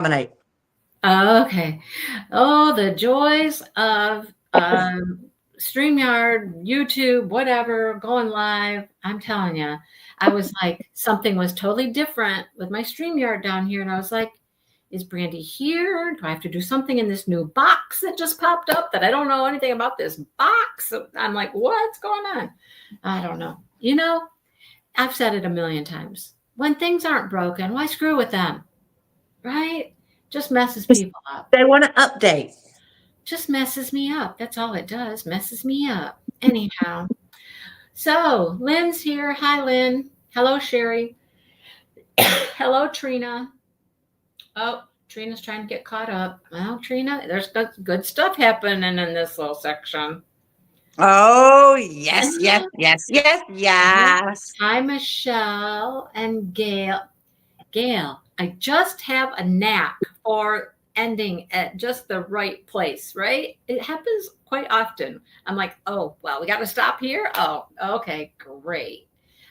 Dominate. Okay. Oh, the joys of StreamYard, YouTube, whatever, going live. I'm telling you, I was like, something was totally different with my StreamYard down here. And I was like, is Brandy here? Do I have to do something in this new box that just popped up that I don't know anything about this box? I'm like, what's going on? I don't know. I've said it a million times. When things aren't broken, why screw with them? Right? Just messes people up. They want to update. Just messes me up. That's all it does. Messes me up. Anyhow. So Lynn's here. Hi, Lynn. Hello, Sherry. Hello, Trina. Oh, Trina's trying to get caught up. Well, Trina, there's good stuff happening in this little section. Oh, yes, yes, yes, yes, yes. Hi, Michelle and Gail. Gail, I just have a knack for ending at just the right place, right? It happens quite often. I'm like, oh, well, we got to stop here. Oh, okay, great.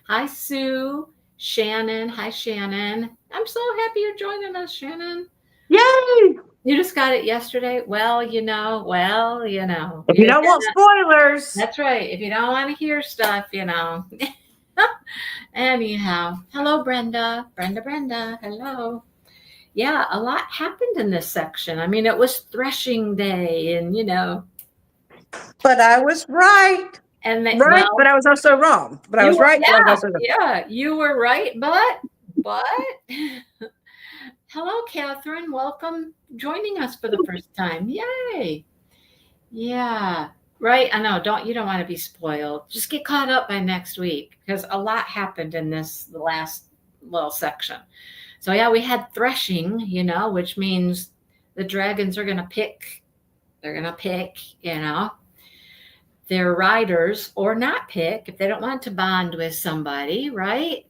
Hi, Sue. Shannon. Hi, Shannon. I'm so happy you're joining us, Shannon. Yay! You just got it yesterday. Well, you know. If you don't want spoilers. That's right. If you don't want to hear stuff, Anyhow, hello, Brenda. Brenda. Hello. Yeah, a lot happened in this section. I mean, it was threshing day, and But I was right. And but I was also wrong. But I was right. Yeah, you were right, but hello, Catherine. Welcome, joining us for the first time. Yay! Yeah, right. I know. You don't want to be spoiled. Just get caught up by next week because a lot happened in the last little section. So yeah, we had threshing, which means the dragons are going to pick. They're going to pick, their riders or not pick if they don't want to bond with somebody, right?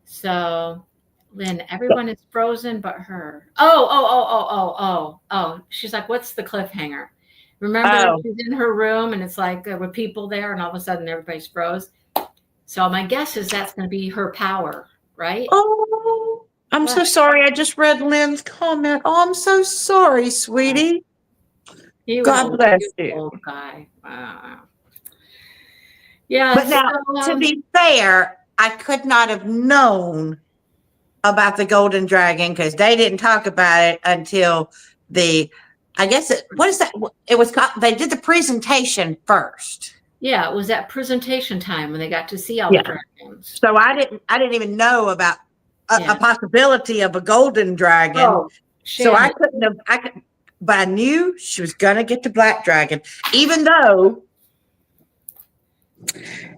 So, Lynn, everyone is frozen but her. Oh. She's like, what's the cliffhanger? Remember, she's in her room and it's like there were people there and all of a sudden everybody's froze. So my guess is that's going to be her power, right? Oh, I'm so sorry. I just read Lynn's comment. Oh, I'm so sorry, sweetie. God bless you. Old guy. Yeah. But now, to be fair, I could not have known about the golden dragon because they didn't talk about it until they did the presentation first. Yeah, it was that presentation time when they got to see all the dragons. So I didn't even know about a possibility of a golden dragon. Oh, so I couldn't have. But I knew she was gonna get the black dragon, even though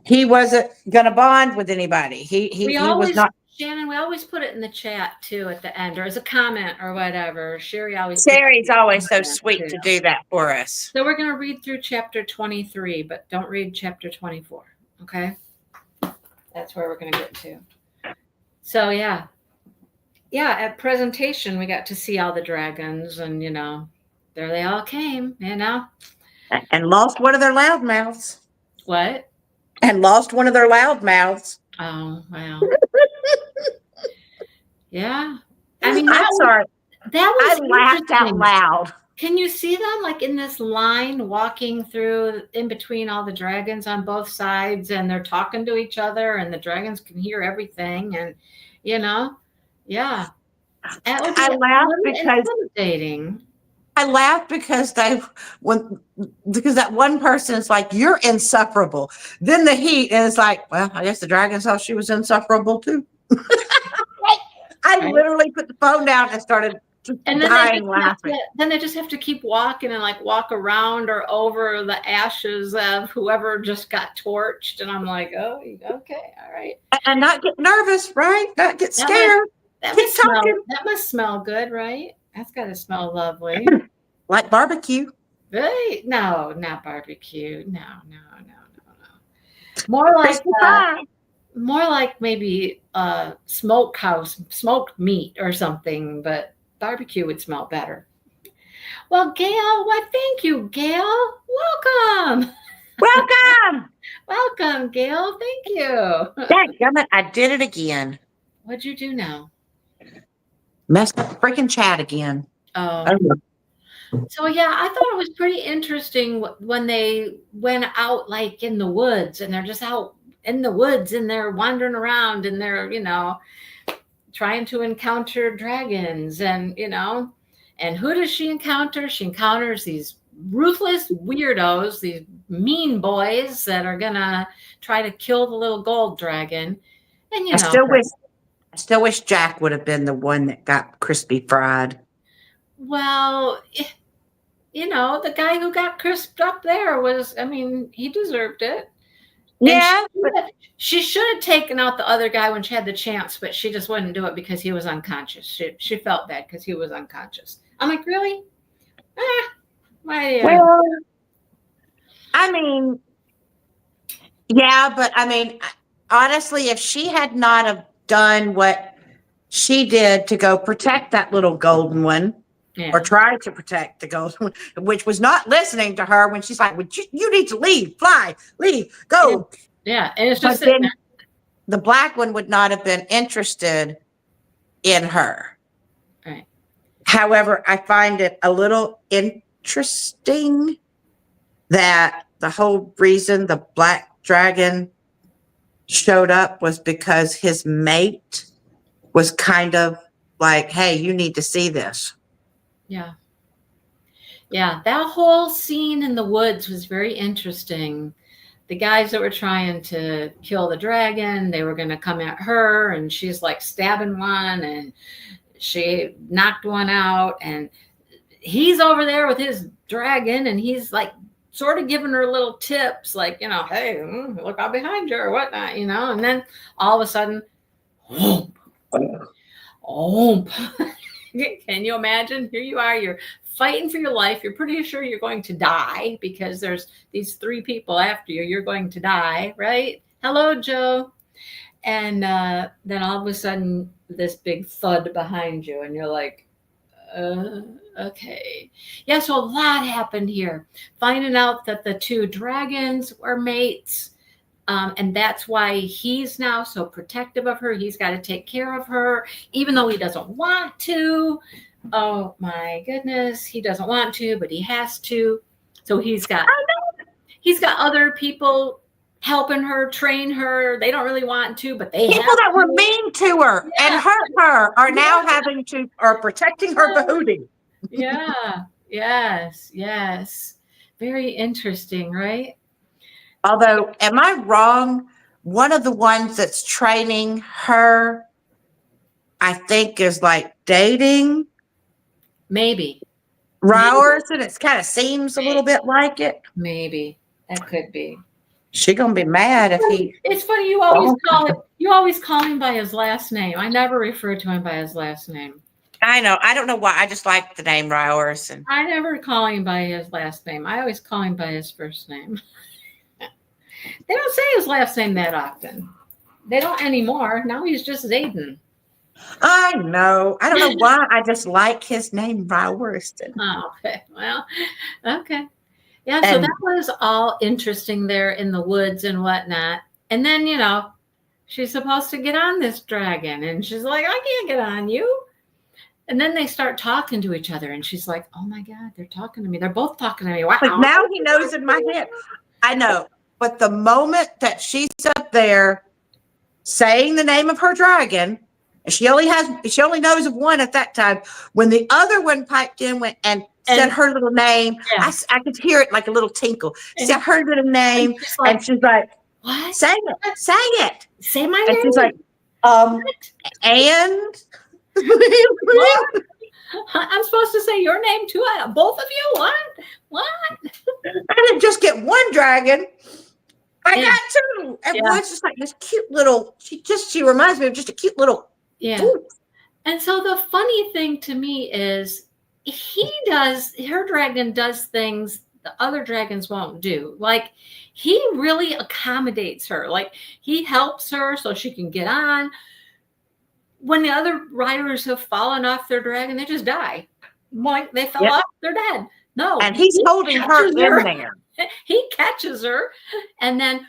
he wasn't gonna bond with anybody. He was not. Shannon, we always put it in the chat too at the end, or as a comment or whatever. Sherry's always so sweet to do that for us. So we're going to read through chapter 23, but don't read chapter 24. Okay, that's where we're going to get to. So yeah. At presentation we got to see all the dragons, and there they all came. And lost one of their loud mouths. What? And lost one of their loud mouths. Oh wow. Yeah. I mean, I'm sorry. I laughed out loud. Can you see them like in this line walking through in between all the dragons on both sides, and they're talking to each other and the dragons can hear everything, and yeah. I laughed because because that one person is like, you're insufferable. Then the heat is like, well, I guess the dragon saw she was insufferable too. I literally put the phone down and started dying laughing. Then they just have to keep walking and like walk around or over the ashes of whoever just got torched. And I'm like, oh, okay, all right. And not get nervous, right? Not get scared. That must smell good, right? That's got to smell lovely. Like barbecue. Right? No, not barbecue. No. More like maybe smokehouse, smoked meat or something, but barbecue would smell better. Well, Gail, thank you, Gail. Welcome. Welcome, Gail. Thank you. Dadgummit, I did it again. What'd you do now? Messed up the freaking chat again. Oh. Oh. So yeah, I thought it was pretty interesting when they went out like in the woods and they're just out in the woods and they're wandering around and they're, trying to encounter dragons and, and who does she encounter? She encounters these ruthless weirdos, these mean boys that are gonna try to kill the little gold dragon. And I still wish Jack would have been the one that got crispy fried. well, the guy who got crisped up there he deserved it. Yeah, She should have taken out the other guy when she had the chance, but she just wouldn't do it because he was unconscious. She felt bad because he was unconscious. I'm like, really? Why? well, I mean, yeah, but I mean, honestly, if she had not have done what she did to go protect that little golden one, Yeah. or try to protect the golden one, which was not listening to her when she's like, well, you need to leave, fly, leave, go. Yeah, and it's just But then the black one would not have been interested in her. right. However, I find it a little interesting that the whole reason the black dragon showed up was because his mate was kind of like, hey, you need to see this. Yeah. Yeah, that whole scene in the woods was very interesting. The guys that were trying to kill the dragon, they were going to come at her, and she's like stabbing one, and she knocked one out, and he's over there with his dragon, and he's like sort of giving her little tips, like, hey, look out behind you or whatnot, and then all of a sudden, whoomp, whoomp. Can you imagine? Here you are, you're fighting for your life. You're pretty sure you're going to die because there's these 3 people after you. You're going to die, right? Hello, Joe. And then all of a sudden, this big thud behind you, and you're like, okay. Yeah, so a lot happened here. Finding out that the 2 dragons were mates. And that's why he's now so protective of her. He's got to take care of her, even though he doesn't want to. Oh my goodness, he doesn't want to, but he has to. So he's got other people helping her, train her. They don't really want to, but they people that were mean to her and hurt her are now are protecting her booty. Yeah. Yes. Very interesting, right? Although, am I wrong? One of the ones that's training her, I think, is like dating. Maybe. Rowers, and it kind of seems a little bit like it. Maybe. That could be. She gonna be mad if he. It's funny, you always call him by his last name. I never refer to him by his last name. I know. I don't know why. I just like the name Rowers. And I never call him by his last name. I always call him by his first name. They don't say his last name that often. They don't anymore. Now he's just Zayden. I know. I don't know why. I just like his name, Rowers. Oh, okay. Well, okay. Yeah, so that was all interesting there in the woods and whatnot. And then, she's supposed to get on this dragon. And she's like, I can't get on you. And then they start talking to each other. And she's like, oh, my God, they're talking to me. They're both talking to me. Wow. But now he knows in my head. I know. But the moment that she's up there saying the name of her dragon, and she only knows of one at that time. When the other one piped in and said her little name, yeah. I could hear it like a little tinkle. Said her little name, and she's like, "What? Say it. Say my name." And she's like, and I'm supposed to say your name too? Both of you? What? I didn't just get one dragon. I got 2. And one's just like this cute little, she reminds me of just a cute little. Yeah. Ooh. And so the funny thing to me is her dragon does things the other dragons won't do. Like, he really accommodates her. Like, he helps her so she can get on. When the other riders have fallen off their dragon, they just die. Like, they fell off, they're dead. No. And he's holding her in there. He catches her, and then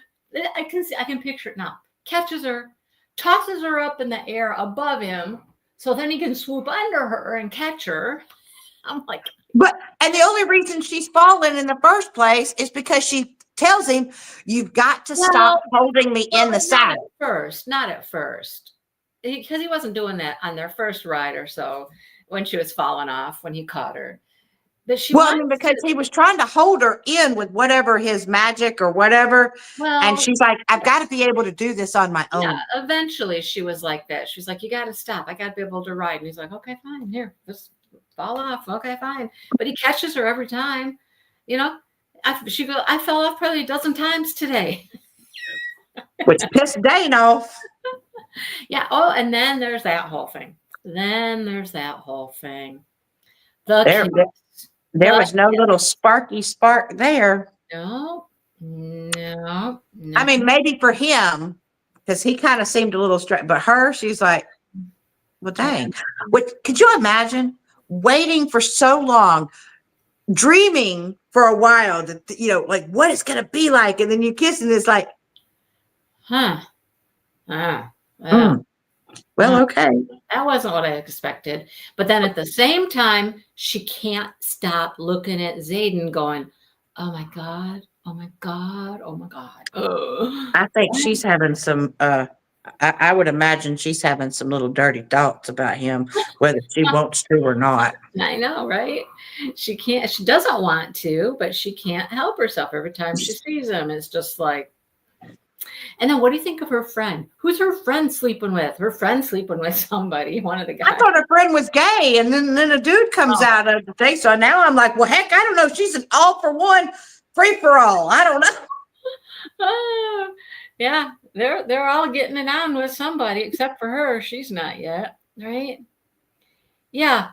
I can picture it now. Catches her, tosses her up in the air above him, so then he can swoop under her and catch her. I'm like, And the only reason she's fallen in the first place is because she tells him, "You've got to stop holding me in the saddle." Not at first, because he wasn't doing that on their first ride or so when she was falling off when he caught her. But she because he was trying to hold her in with whatever his magic or whatever, and she's like, "I've got to be able to do this on my own." Yeah, eventually she was like that. She's like, "You got to stop. I got to be able to ride." And he's like, "Okay, fine. Here, just fall off. Okay, fine." But he catches her every time. You know, she goes, "I fell off probably a dozen times today." Which pissed Dane off. Yeah. Oh, and then there's that whole thing. There was no little sparky spark there. No. I mean, maybe for him, because he kind of seemed a little straight, but her, she's like, well, dang. Could you imagine waiting for so long, dreaming for a while that, like what it's going to be like. And then you kiss and it's like, well, okay. That wasn't what I expected. But then at the same time, she can't stop looking at Zayden going, oh my God, oh my God, oh my God. I think she's having some, I would imagine she's having some little dirty thoughts about him, whether she wants to or not. I know, right? She doesn't want to, but she can't help herself. Every time she sees him, it's just like, and then what do you think of her friend? Who's her friend sleeping with? Her friend sleeping with somebody, one of the guys. I thought her friend was gay, and then a dude comes out of the thing. So now I'm like, well, heck, I don't know. She's an all for one, free for all. I don't know. Yeah, they're all getting it on with somebody, except for her. She's not yet, right? Yeah.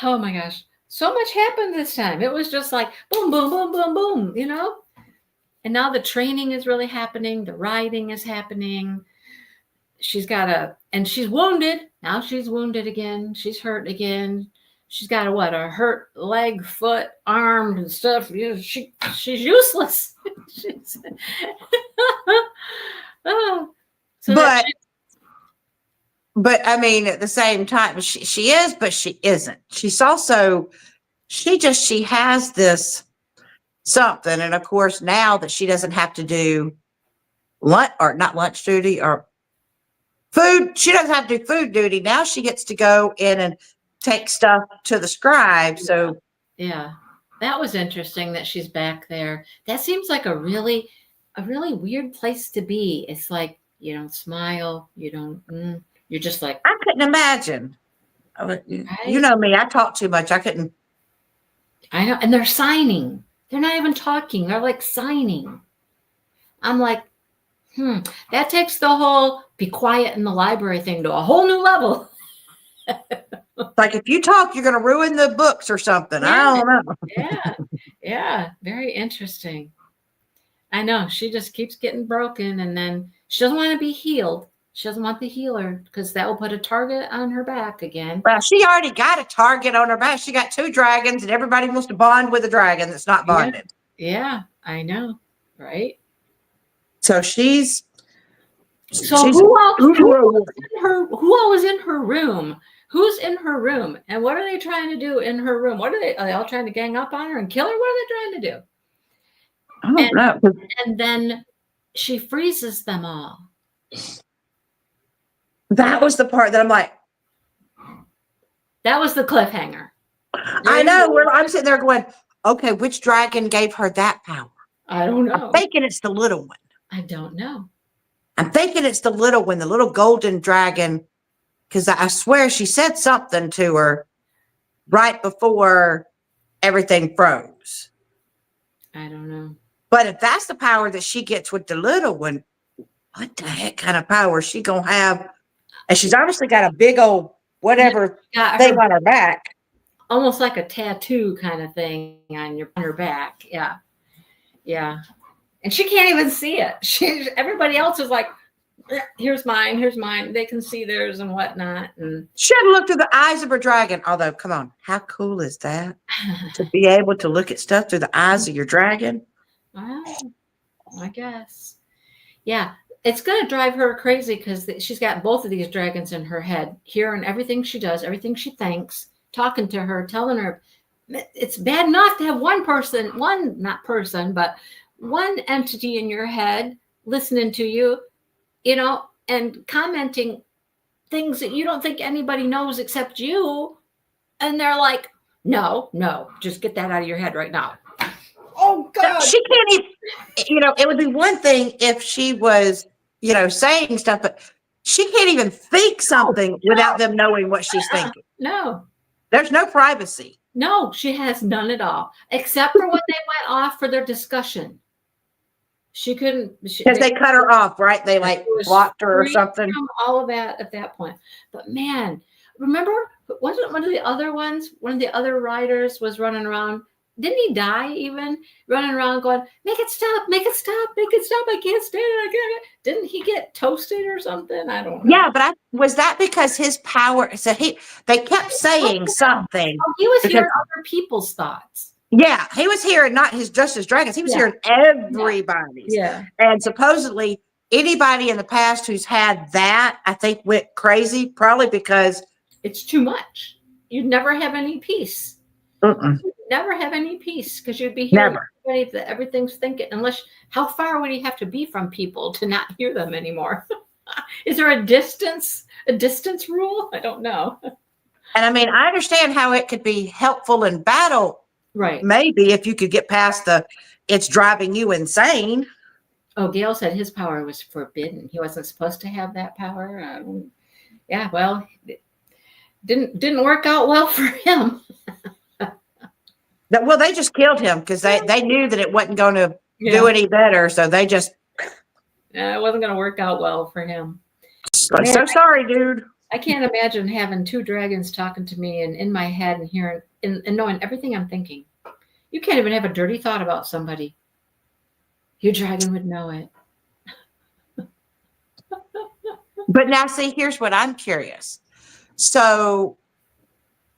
Oh my gosh. So much happened this time. It was just like boom, boom, boom, boom, boom, And now the training is really happening. The riding is happening. And she's wounded. Now she's wounded again. She's hurt again. She's got a hurt leg, foot, arm, and stuff. She's useless. But I mean, at the same time, she is, but she isn't. She's also, she has this something. And of course, now that she doesn't have to do not lunch duty or food, she doesn't have to do food duty. Now she gets to go in and take stuff to the scribe. So yeah, that was interesting that she's back there. That seems like a really weird place to be. It's like, you don't smile, you don't, you're just like, I couldn't imagine. Right? You know me, I talk too much. I couldn't. I know. And they're signing. They're not even talking. They're like signing. I'm like, that takes the whole be quiet in the library thing to a whole new level. Like if you talk, you're going to ruin the books or something. Yeah. I don't know. Yeah. Very interesting. I know. She just keeps getting broken, and then she doesn't want to be healed. She doesn't want the healer because that will put a target on her back again. Well, she already got a target on her back. She got 2 dragons, and everybody wants to bond with a dragon that's not bonded. Yeah, I know. Right. So who else was in her room? Who's in her room? And what are they trying to do in her room? Are they all trying to gang up on her and kill her? What are they trying to do? I don't know. And then she freezes them all. That was the part that I'm like, that was the cliffhanger. I know. I'm sitting there going, okay, which dragon gave her that power? I don't know. I'm thinking it's the little one. I don't know. I'm thinking it's the little one, the little golden dragon, because I swear she said something to her right before everything froze. I don't know. But if that's the power that she gets with the little one, what the heck kind of power is she going to have? And she's obviously got a big old whatever thing on her back. Almost like a tattoo kind of thing on her back. Yeah. Yeah. And she can't even see it. Everybody else is like, here's mine. They can see theirs and whatnot. And she had to look through the eyes of her dragon. Although, come on, how cool is that? To be able to look at stuff through the eyes of your dragon? Well, I guess. Yeah. it's going to drive her crazy because she's got both of these dragons in her head, hearing everything she does, everything she thinks, talking to her, telling her it's bad enough to have one person, not person, but one entity in your head listening to you, and commenting things that you don't think anybody knows except you. And they're like, no, just get that out of your head right now. Oh, God. She can't even, it would be one thing if she was, saying stuff, but she can't even think something without them knowing what she's thinking. No. There's no privacy. No, she has none at all, except for when they went off for their discussion. She couldn't. Because they cut her off, right? They blocked her or something. All of that at that point. But man, remember, wasn't one of the other ones, one of the other riders was running around. Didn't he die even? Running around going, make it stop, make it stop, make it stop. I can't stand it. I can't. Didn't he get toasted or something? I don't know. Yeah, but was that because his power? So they kept saying something. Oh, he was hearing other people's thoughts. Yeah, he was hearing not just his dragons. He was hearing everybody's. Yeah. And supposedly anybody in the past who's had that, I think, went crazy, probably because it's too much. You'd never have any peace. You'd never have any peace because you'd be hearing everybody that everything's thinking. Unless, how far would he have to be from people to not hear them anymore? Is there a distance rule? I don't know. And I mean, I understand how it could be helpful in battle. Right. Maybe if you could get past it's driving you insane. Oh, Gail said his power was forbidden. He wasn't supposed to have that power. Yeah, well, it didn't work out well for him. Well, they just killed him because they knew that it wasn't going to do any better. So they just. It wasn't going to work out well for him. I'm so sorry, dude. I can't imagine having two dragons talking to me and in my head and hearing and knowing everything I'm thinking. You can't even have a dirty thought about somebody. Your dragon would know it. But now, see, here's what I'm curious. So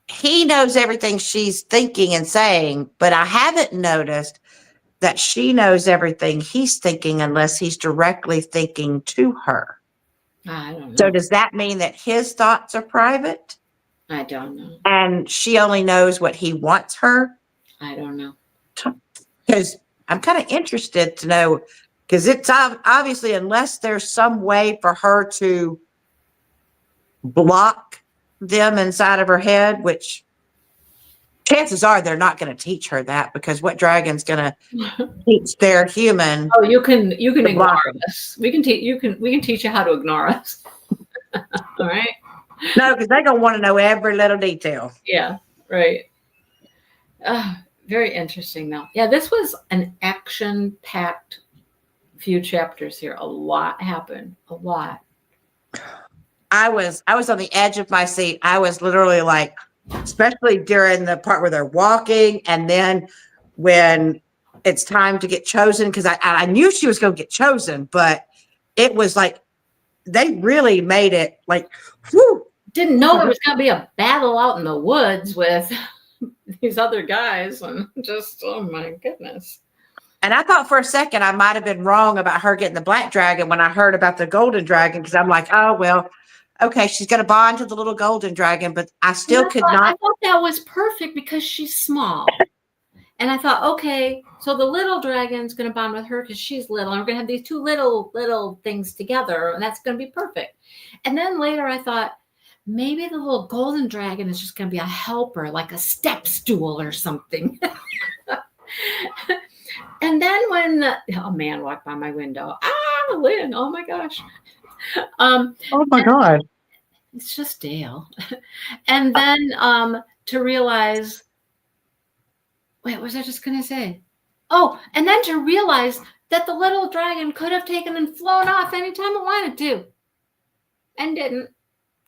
he knows everything she's thinking and saying, but I haven't noticed that she knows everything he's thinking unless he's directly thinking to her. I don't know. So does that mean that his thoughts are private? I don't know. And she only knows what he wants her? I don't know. Because I'm kind of interested to know, because it's obviously, unless there's some way for her to block them inside of her head, which chances are they're not going to teach her that, because what dragon's going to teach their human? Oh, you can ignore us. We can teach you how to ignore us. All right. No, because they're going to want to know every little detail. Yeah. Right. Very interesting, though. Yeah, this was an action-packed few chapters here. A lot happened. A lot. I was on the edge of my seat. I was literally like, especially during the part where they're walking, and then when it's time to get chosen, because I knew she was going to get chosen, but it was like they really made it like, whew. Didn't know there was going to be a battle out in the woods with these other guys, and just, oh my goodness. And I thought for a second I might have been wrong about her getting the black dragon when I heard about the golden dragon, because I'm like, oh, well, okay, she's going to bond to the little golden dragon, but I still could not. I thought that was perfect because she's small. And I thought, okay, so the little dragon's going to bond with her because she's little, and we're going to have these two little things together, and that's going to be perfect. And then later I thought, maybe the little golden dragon is just going to be a helper, like a step stool or something. And then when a man walked by my window, Lynn, oh my gosh. Oh my God. It's just Dale. And then to realize, wait, what was I just going to say? Oh, and then to realize that the little dragon could have taken and flown off anytime it wanted to. And didn't.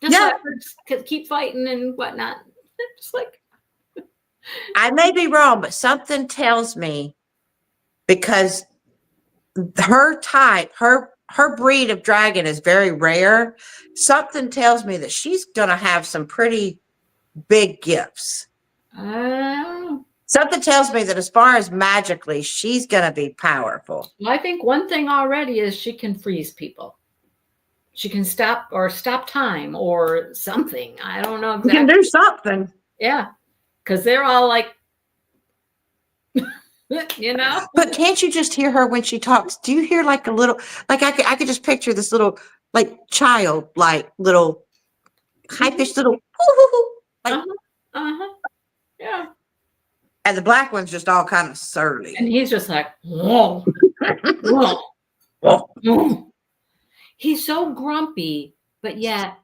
Just like keep fighting and whatnot. Just like. I may be wrong, but something tells me, because her type, her breed of dragon is very rare. Something tells me that she's going to have some pretty big gifts. Something tells me that as far as magically, she's going to be powerful. Well, I think one thing already is she can freeze people. She can stop time or something. I don't know You can exactly. do something. Yeah, because they're all like, you know. But can't you just hear her when she talks? Do you hear like a little, like I could just picture this little, like child, like little high-pitched little, like, Uh-huh. Uh-huh. Yeah. and the black one's just all kind of surly. And he's just like, whoa, whoa, whoa. He's so grumpy, but yet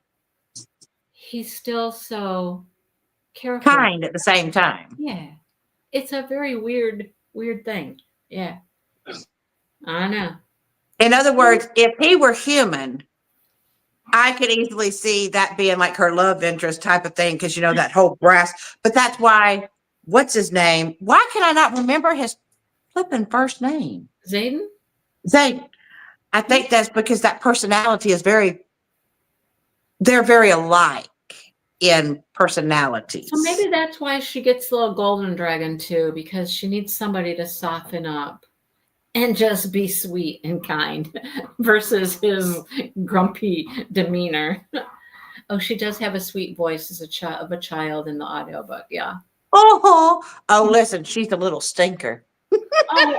he's still so careful. Kind at the same time. Yeah. It's a very weird thing. Yeah. I know. In other words, if he were human, I could easily see that being like her love interest type of thing, because that whole brass. But that's why, what's his name? Why can I not remember his flipping first name? Zayden? Zayden. I think that's because that personality is they're very alike in personalities. So maybe that's why she gets the little golden dragon too, because she needs somebody to soften up and just be sweet and kind versus his grumpy demeanor. Oh, she does have a sweet voice as a child in the audiobook. Yeah. Oh, listen, she's a little stinker. Oh, I'm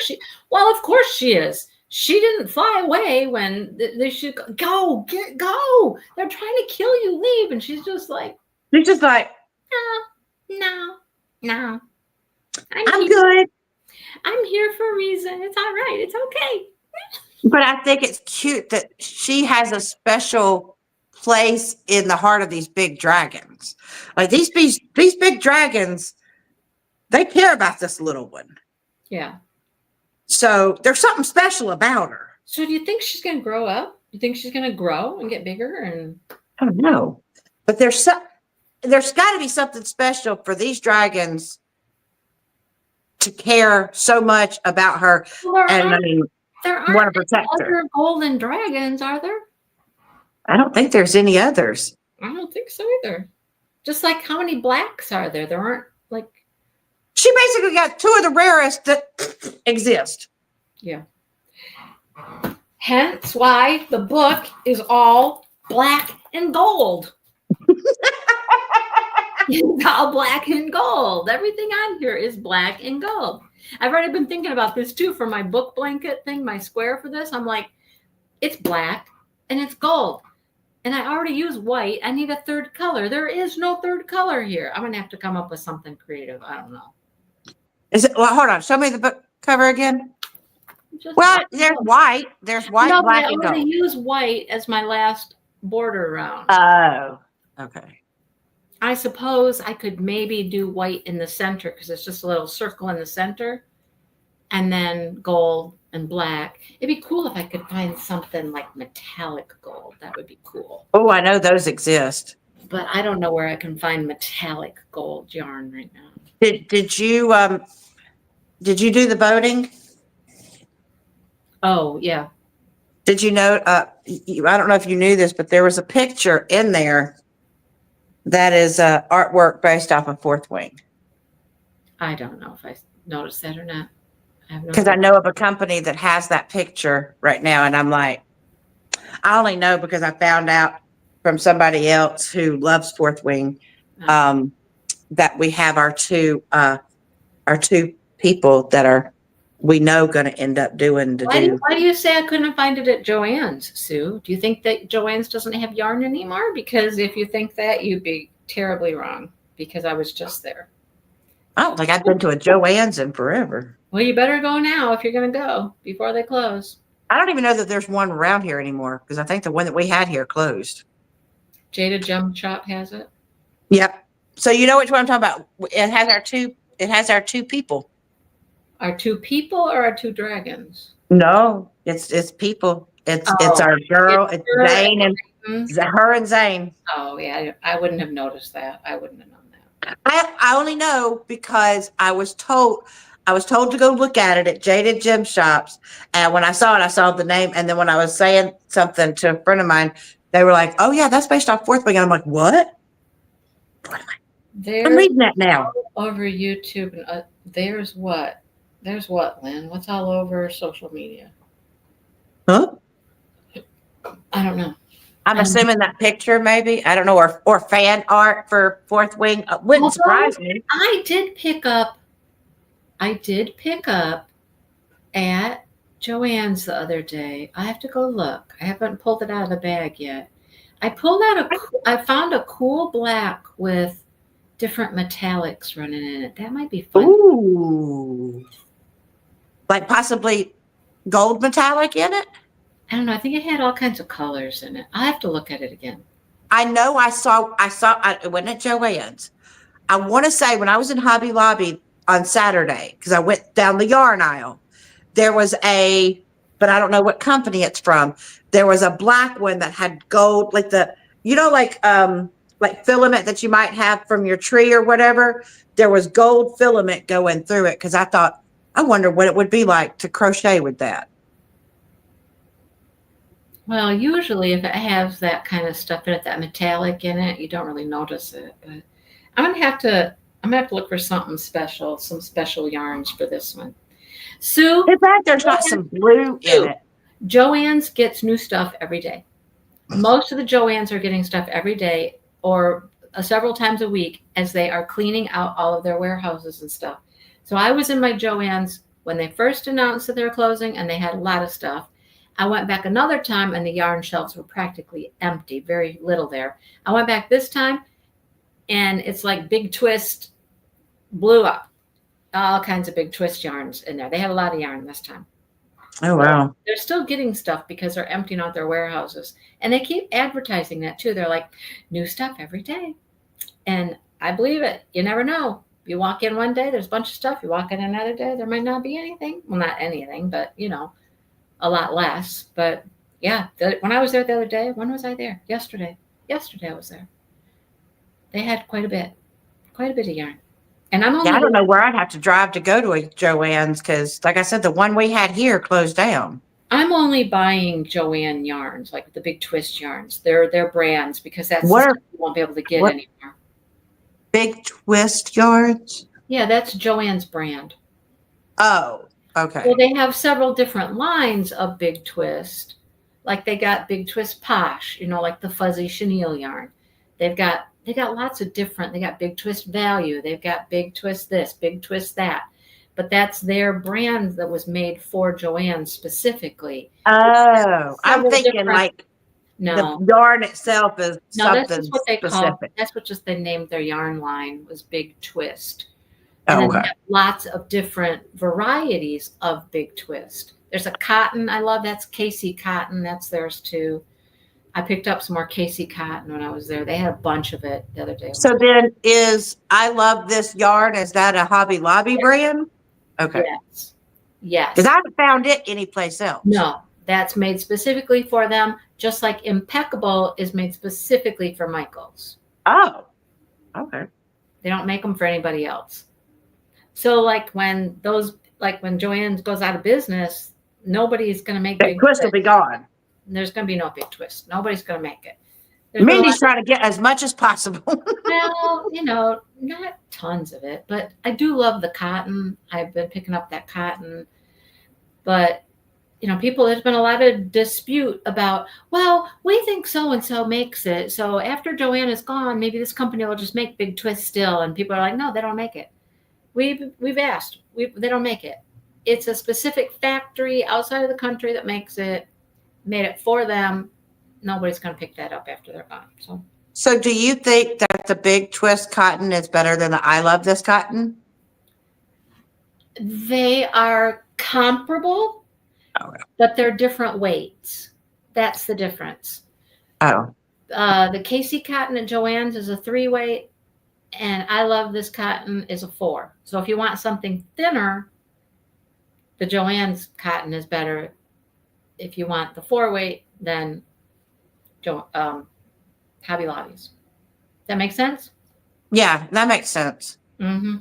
sure well, of course she is. She didn't fly away when they should go. Go. They're trying to kill you. Leave. And she's just like, no. I'm good. I'm here for a reason. It's all right. It's okay. But I think it's cute that she has a special place in the heart of these big dragons. Like these big dragons, they care about this little one. Yeah. So there's something special about her. So do you think she's going to grow up? You think she's going to grow and get bigger? And I don't know. But there's got to be something special for these dragons to care so much about her. Well, And I mean, there want to aren't protect her. other golden dragons, are there? I don't think there's any others. I don't think so either. Just like how many blacks are there? There aren't like. She basically got two of the rarest that exist. Yeah. Hence why the book is all black and gold. It's all black and gold. Everything on here is black and gold. I've already been thinking about this too for my book blanket thing, my square for this. I'm like, it's black and it's gold. And I already use white. I need a third color. There is no third color here. I'm going to have to come up with something creative. I don't know. Is it? Well, hold on. Show me the book cover again. Well, there's white. There's white, no, black, I'm and going gold. to use white as my last border round. Oh, okay. I suppose I could maybe do white in the center because it's just a little circle in the center, and then gold and black. It'd be cool if I could find something like metallic gold. That would be cool. Oh, I know those exist. But I don't know where I can find metallic gold yarn right now. Did you do the voting? Oh, yeah. Did you know? I don't know if you knew this, but there was a picture in there that is artwork based off of Fourth Wing. I don't know if I noticed that or not. Because I know of a company that has that picture right now, and I'm like, I only know because I found out from somebody else who loves Fourth Wing that we have our two people that we know going to end up doing the Why do you say I couldn't find it at Joann's, Sue? Do you think that Joann's doesn't have yarn anymore? Because if you think that, you'd be terribly wrong, because I was just there. I don't think I've been to a Joann's in forever. Well, you better go now if you're going to go before they close. I don't even know that there's one around here anymore, because I think the one that we had here closed. Jada Gem Shop has it. Yep. So you know which one I'm talking about? It has our two people. Our two people or our two dragons? No, it's people. It's our girl. It's Zane and her and Zane. Oh yeah, I wouldn't have noticed that. I wouldn't have known that. I only know because I was told to go look at it at Jaded Gem Shops, and when I saw it, I saw the name, and then when I was saying something to a friend of mine, they were like, "Oh yeah, that's based off Fourth Wing," and I'm like, "What?" I'm There's reading that now. over YouTube, and there's what? There's what, Lynn? What's all over social media? Huh? I don't know. I'm assuming that picture, maybe. I don't know, or fan art for Fourth Wing. Wouldn't surprise me. I did pick up at Joann's the other day. I have to go look. I haven't pulled it out of the bag yet. I found a cool black with different metallics running in it. That might be fun. Ooh. Like possibly gold metallic in it? I don't know. I think it had all kinds of colors in it. I'll have to look at it again. I know I went at Joann's. I want to say when I was in Hobby Lobby on Saturday, because I went down the yarn aisle, there was but I don't know what company it's from. There was a black one that had gold, like like filament that you might have from your tree or whatever. There was gold filament going through it because I thought, I wonder what it would be like to crochet with that. Well, usually if it has that kind of stuff in it, that metallic in it, you don't really notice it. But I'm gonna have to look for something special, some special yarns for this one. Sue, In fact, there's not some blue in it. Joann's gets new stuff every day. Most of the Joann's are getting stuff every day or several times a week as they are cleaning out all of their warehouses and stuff. So I was in my Joann's when they first announced that they were closing, and they had a lot of stuff. I went back another time and the yarn shelves were practically empty, very little there. I went back this time and it's like Big Twist blew up. All kinds of Big Twist yarns in there. They had a lot of yarn this time. Oh, wow. They're still getting stuff because they're emptying out their warehouses. And they keep advertising that too. They're like, new stuff every day. And I believe it. You never know. You walk in one day, there's a bunch of stuff. You walk in another day, there might not be anything. Well, not anything, but a lot less. But yeah, when I was there the other day, when was I there? Yesterday I was there. They had quite a bit of yarn. And I don't know where I'd have to drive to go to a Joann's because, like I said, the one we had here closed down. I'm only buying Joann yarns, like the Big Twist yarns. They're brands because that's stuff you won't be able to get anymore. Big Twist yarns? Yeah, that's Joann's brand. Oh, okay. Well, they have several different lines of Big Twist. Like they got Big Twist Posh, like the fuzzy chenille yarn. They got lots of different. They got Big Twist Value. They've got Big Twist this, Big Twist that. But that's their brand that was made for Joann specifically. Oh, I'm thinking like the yarn itself is something that's what they specific. That's what they named their yarn line was Big Twist. And then they have lots of different varieties of Big Twist. There's a cotton I love. That's Casey cotton. That's theirs too. I picked up some more Casey cotton when I was there. They had a bunch of it the other day. So then I Love This Yarn, is that a Hobby Lobby brand? Okay. Yes. Because I haven't found it anyplace else. No, that's made specifically for them, just like Impeccable is made specifically for Michaels. Oh, okay. They don't make them for anybody else. So like when Joann's goes out of business, nobody's going to make Big Twist will be gone. There's going to be no Big Twist. Nobody's going to make it. Mindy's trying to get as much as possible. Well, not tons of it, but I do love the cotton. I've been picking up that cotton. But, there's been a lot of dispute about, well, we think so-and-so makes it. So after Joann is gone, maybe this company will just make Big Twist still. And people are like, no, they don't make it. We've asked. They don't make it. It's a specific factory outside of the country that makes it. Made it for them. Nobody's going to pick that up after they're gone. So do you think that the Big Twist cotton is better than the I Love This cotton? They are comparable, but they're different weights. That's the difference. Oh. The Casey cotton at Joann's is a 3 weight, and I Love This cotton is a 4. So if you want something thinner, the Joann's cotton is better. If you want the 4 weight, then Hobby Lobby's. That make sense? Yeah, that makes sense. Mm-hmm.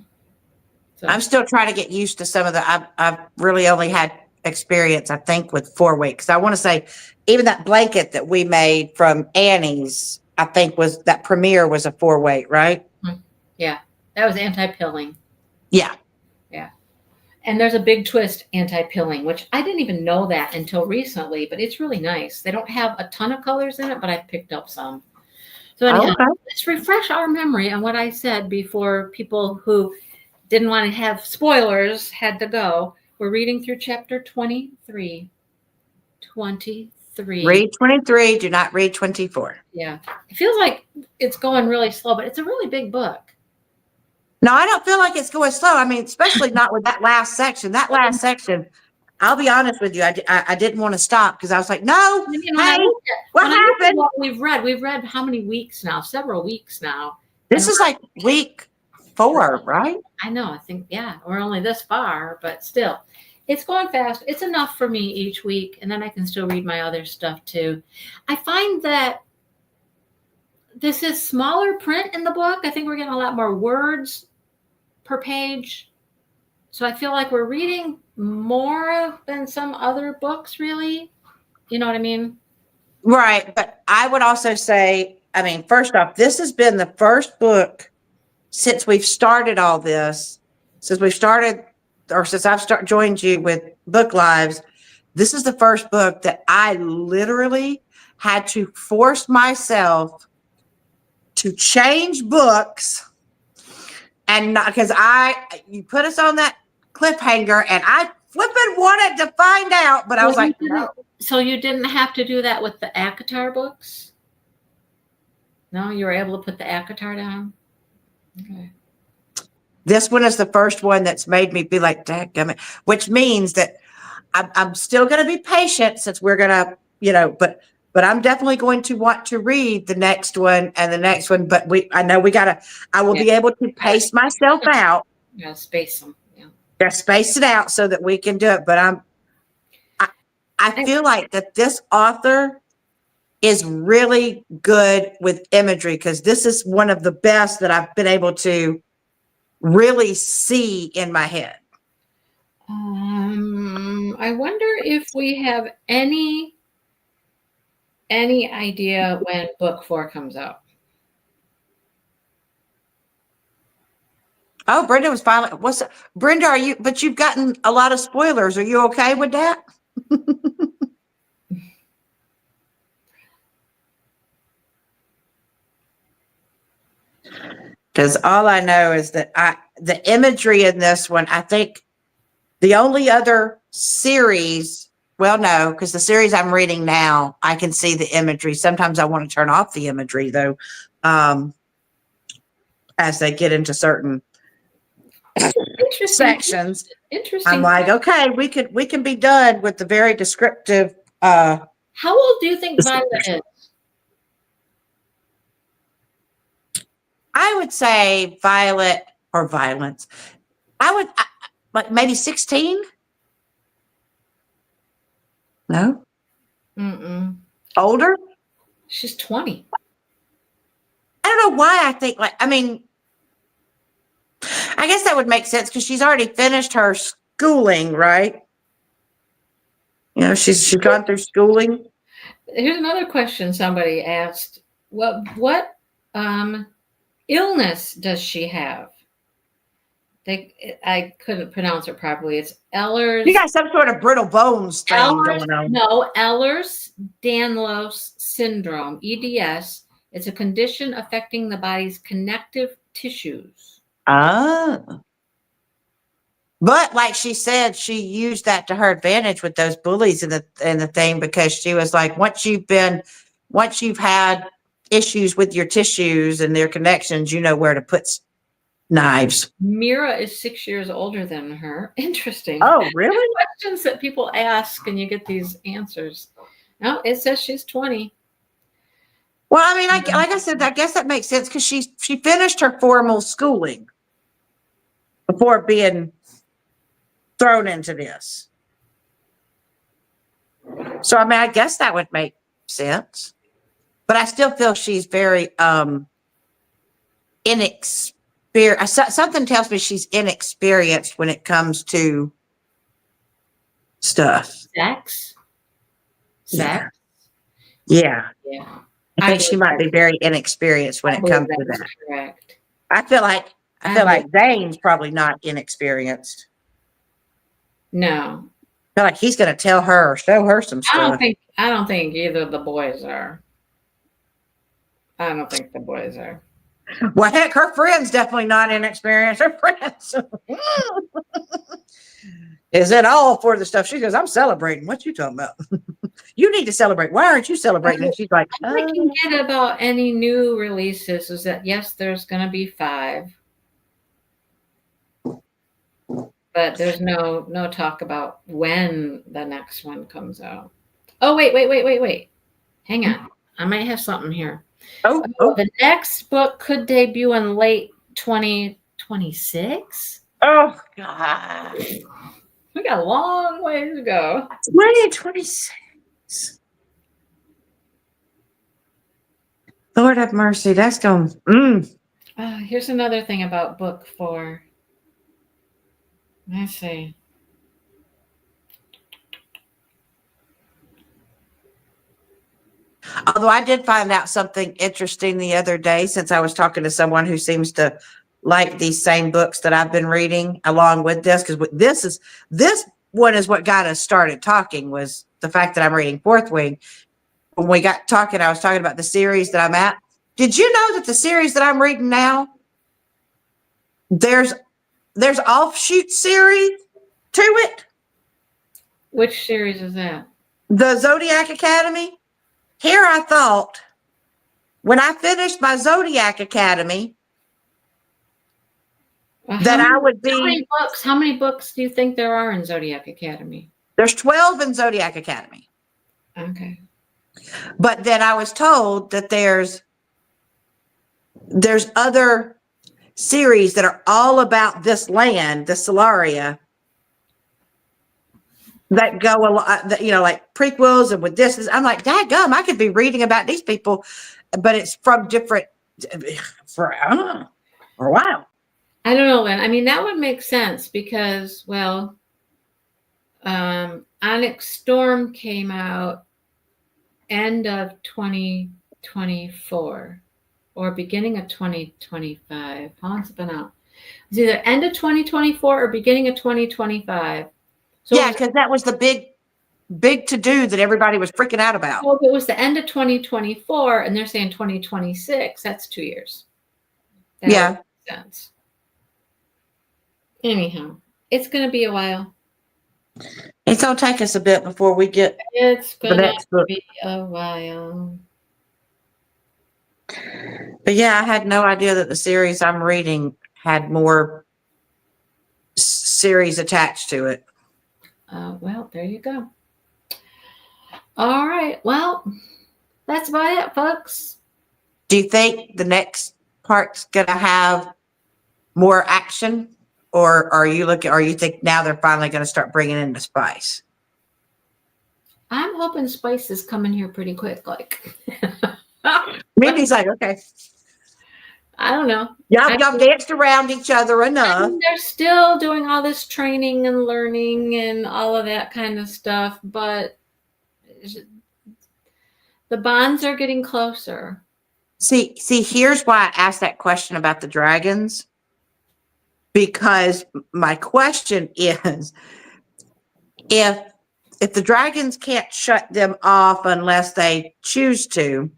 So. I'm still trying to get used to some of I've really only had experience, I think, with 4 weight. Because I want to say, even that blanket that we made from Annie's, I think that Premier was a 4 weight, right? Mm-hmm. Yeah. That was anti-pilling. Yeah. Yeah. And there's a big twist, anti-pilling, which I didn't even know that until recently, but it's really nice. They don't have a ton of colors in it, but I've picked up some. So anyhow, Okay. let's refresh our memory on what I said before people who didn't want to have spoilers had to go. We're reading through chapter 23. 23. Read 23. Do not read 24. Yeah. It feels like it's going really slow, but it's a really big book. No, I don't feel like it's going slow. I mean, especially not with that last section. That last section, I'll be honest with you. I didn't want to stop because I was like, no, I mean, hey, what happened? What we've read how many weeks now? Several weeks now. This is like week 4, right? I know. I think, yeah, we're only this far, but still, it's going fast. It's enough for me each week, and then I can still read my other stuff too. I find that this is smaller print in the book. I think we're getting a lot more words per page. So I feel like we're reading more than some other books, really. You know what I mean? Right. But I would also say, I mean, first off, this has been the first book since we've started all this, since I've joined you with Book Lives. This is the first book that I literally had to force myself to change books. And not because you put us on that cliffhanger and I flipping wanted to find out, but I was like, no. So you didn't have to do that with the ACOTAR books? No, you were able to put the ACOTAR down? Okay. This one is the first one that's made me be like, dadgummit, which means that I'm still going to be patient since we're going to, but I'm definitely going to want to read the next one and the next one. But I know I will be able to pace myself out. Yeah, space them. Yeah. Just space it out so that we can do it. But I feel like that this author is really good with imagery because this is one of the best that I've been able to really see in my head. I wonder if we have any idea when book 4 comes out. Oh, Brenda was finally. Brenda? But you've gotten a lot of spoilers. Are you okay with that? Because all I know is that the imagery in this one, I think the only other series, well, no, because the series I'm reading now, I can see the imagery. Sometimes I want to turn off the imagery though, as they get into certain sections. Interesting. I'm like, okay, we can be done with the very descriptive. How old do you think Violet is? I would say Violet or Violence. Like maybe 16. No. Mm-mm. Older. She's 20. I don't know why I think I guess that would make sense because she's already finished her schooling, right? You know, she's gone through schooling. Here's another question somebody asked. What illness does she have? I couldn't pronounce it properly. It's Ehlers. You got some sort of brittle bones thing going on. No, Ehlers-Danlos syndrome, EDS. It's a condition affecting the body's connective tissues. Ah. But like she said, she used that to her advantage with those bullies and the thing because she was like, once you've had issues with your tissues and their connections, you know where to put knives. Mira is 6 years older than her. Interesting. Oh, really? Questions that people ask and you get these answers. No, it says she's 20. Well, I mean, like I said, I guess that makes sense because she finished her formal schooling before being thrown into this. So, I mean, I guess that would make sense. But I still feel she's very inexperienced. Something tells me she's inexperienced when it comes to stuff. Sex? Yeah. Yeah. I think she might be very inexperienced when it comes to that. Correct. I feel like Zane's probably not inexperienced. No, I feel like he's going to tell her, show her some stuff. I don't think either of the boys are. I don't think the boys are. Well, heck, her friend's definitely not inexperienced. Her friends. Is it all for the stuff? She goes, I'm celebrating. What you talking about? You need to celebrate. Why aren't you celebrating? And she's like, All I can get about any new releases is that, yes, there's going to be 5. But there's no talk about when the next one comes out. Oh, wait. Hang on. I might have something here. oh, The next book could debut in late 2026. oh, God. We got a long ways to go. 2026. Lord have mercy. That's going. Here's another thing about book 4. Let's see. Although I did find out something interesting the other day, since I was talking to someone who seems to like these same books that I've been reading along with this, because this one is what got us started talking, was the fact that I'm reading Fourth Wing. When we got talking, I was talking about the series that I'm at. Did you know that the series that I'm reading now, there's offshoot series to it? Which series is that? The Zodiac Academy. Here I thought, when I finished my Zodiac Academy, that I would be. How many books do you think there are in Zodiac Academy? There's 12 in Zodiac Academy. Okay. But then I was told that there's other series that are all about this land, the Solaria, that go a lot, like prequels and with this. I'm like, dadgum, I could be reading about these people, but it's from different, for a while. I don't know, Lynn. I mean, that would make sense because, well, Onyx Storm came out end of 2024 or beginning of 2025. How long's it been out? It's either end of 2024 or beginning of 2025. So yeah, because that was the big to do that everybody was freaking out about. Well, if it was the end of 2024 and they're saying 2026, that's 2 years. That Yeah. makes sense. Anyhow, it's going to be a while. It's going to take us a bit before we get It's going the to next book. be a while. But yeah, I had no idea that the series I'm reading had more series attached to it. Well, there you go. All right. Well, that's about it, folks. Do you think the next part's going to have more action? Or you think now they're finally going to start bringing in the spice? I'm hoping Spice is coming here pretty quick. Like, Mindy's like, okay. I don't know. Y'all danced around each other enough. I mean, they're still doing all this training and learning and all of that kind of stuff, but the bonds are getting closer. See, here's why I asked that question about the dragons. Because my question is, if the dragons can't shut them off unless they choose to,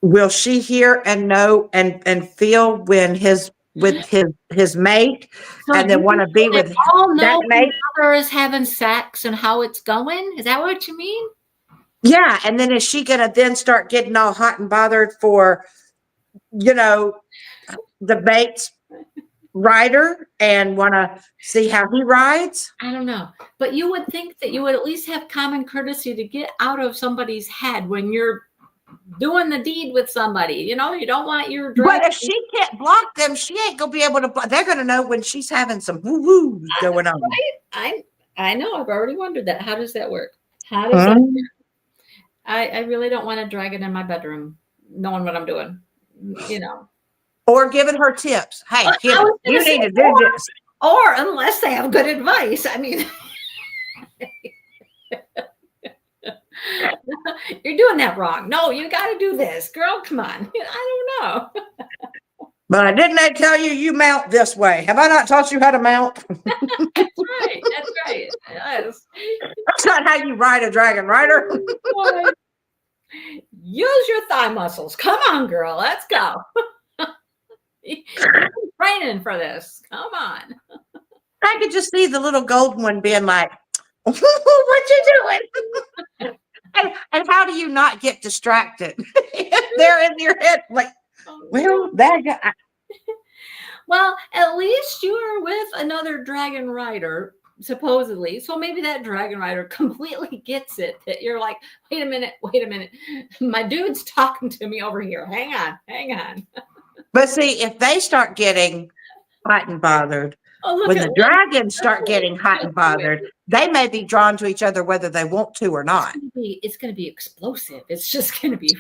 will she hear and know and feel when with his mate, So and then want to be with all know that mate? Mother is having sex and how it's going. Is that what you mean? Yeah, and then is she gonna then start getting all hot and bothered for, the mate's rider and want to see how he rides? I don't know, but you would think that you would at least have common courtesy to get out of somebody's head when you're doing the deed with somebody. You don't want your dragon. But if she can't block them, she ain't gonna be able to block. They're gonna know when she's having some woo-woo going on. I know. I've already wondered that. How does that work? How does that work? I really don't want a dragon in my bedroom knowing what I'm doing. Or giving her tips. Hey, kid, you need to do this. Or unless they have good advice. I mean, You're doing that wrong. No, you got to do this. Girl, come on. I don't know. But didn't they tell you you mount this way? Have I not taught you how to mount? That's right. That's right. Yes. That's not how you ride a dragon rider. Boy. Use your thigh muscles. Come on, girl. Let's go. You've been training for this. Come on. I could just see the little golden one being like, what you doing? and how do you not get distracted? They're in your head like, well, that guy. Well, at least you are with another dragon rider, supposedly. So maybe that dragon rider completely gets it that you're like, wait a minute. My dude's talking to me over here. Hang on. But see, if they start getting hot and bothered, when the dragons start getting hot and bothered, they may be drawn to each other whether they want to or not. It's going to be explosive. It's just going to be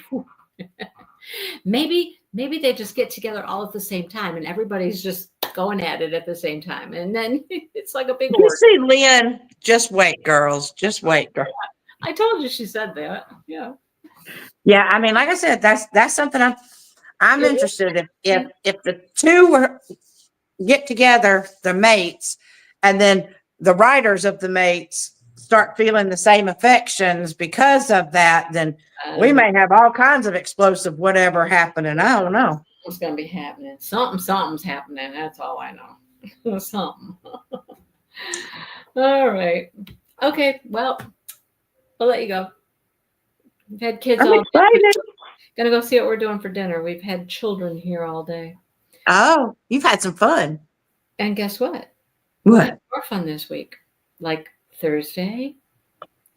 maybe they just get together all at the same time and everybody's just going at it at the same time. And then it's like a big You see Lynn, just wait, girls. Just wait, girl. Yeah, I told you she said that. Yeah. Yeah, I mean, like I said, that's something I'm interested in. If the two get together, the mates, and then the riders of the mates start feeling the same affections because of that, then we may have all kinds of explosive whatever happening. I don't know. What's going to be happening? Something's happening. That's all I know. Something. All right. Okay. Well, I'll let you go. We've had kids all day. Gonna go see what we're doing for dinner. We've had children here all day. Oh, you've had some fun. And guess what? What? More fun this week. Like Thursday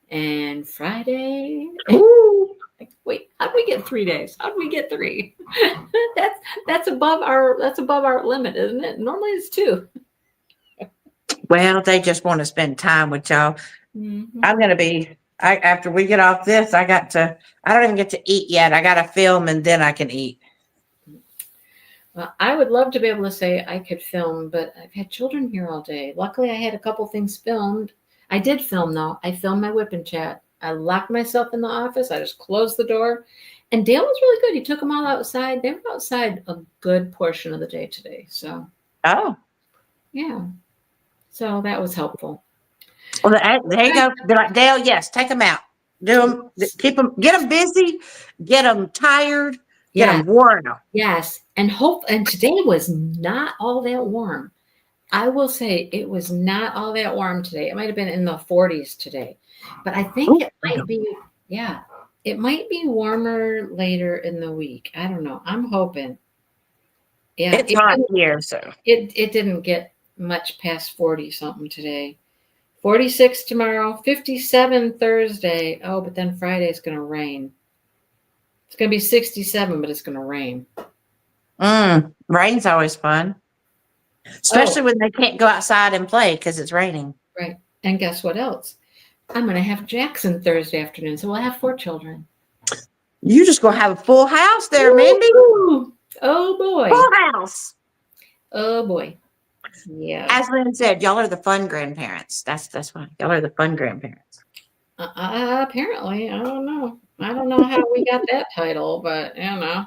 and Friday. Ooh. Wait, how did we get 3 days? How did we get 3? that's above our limit, isn't it? Normally it's 2. Well, they just want to spend time with y'all. Mm-hmm. I'm gonna be after we get off this, I don't even get to eat yet. I gotta film and then I can eat. Well, I would love to be able to say I could film, but I've had children here all day. Luckily, I had a couple things filmed. I did film, though. I filmed my whip and chat. I locked myself in the office. I just closed the door. And Dale was really good. He took them all outside. They were outside a good portion of the day today. So, oh, yeah. So that was helpful. Well, there you go. They're like, Dale, yes, take them out. Do them, get them busy, get them tired, get them worn out. Yes. And today was not all that warm. I will say it was not all that warm today. It might have been in the 40s today, but I think it might be, it might be warmer later in the week. I don't know. I'm hoping. Yeah. It's hot here, so. It didn't get much past 40 something today. 46 tomorrow, 57 Thursday. Oh, but then Friday is going to rain. It's going to be 67, but it's going to rain. Rain's always fun. Especially when they can't go outside and play because it's raining. Right. And guess what else? I'm going to have Jackson Thursday afternoon, so we'll have 4 children. You just going to have a full house there, Mindy. Oh, boy. Full house. Oh, boy. Yeah. As Lynn said, y'all are the fun grandparents. That's why. Y'all are the fun grandparents. Apparently. I don't know. I don't know how we got that title, but, Anyhow.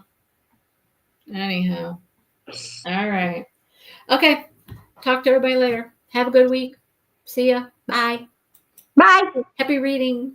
All right. Okay. Talk to everybody later. Have a good week. See ya. Bye. Bye. Happy reading.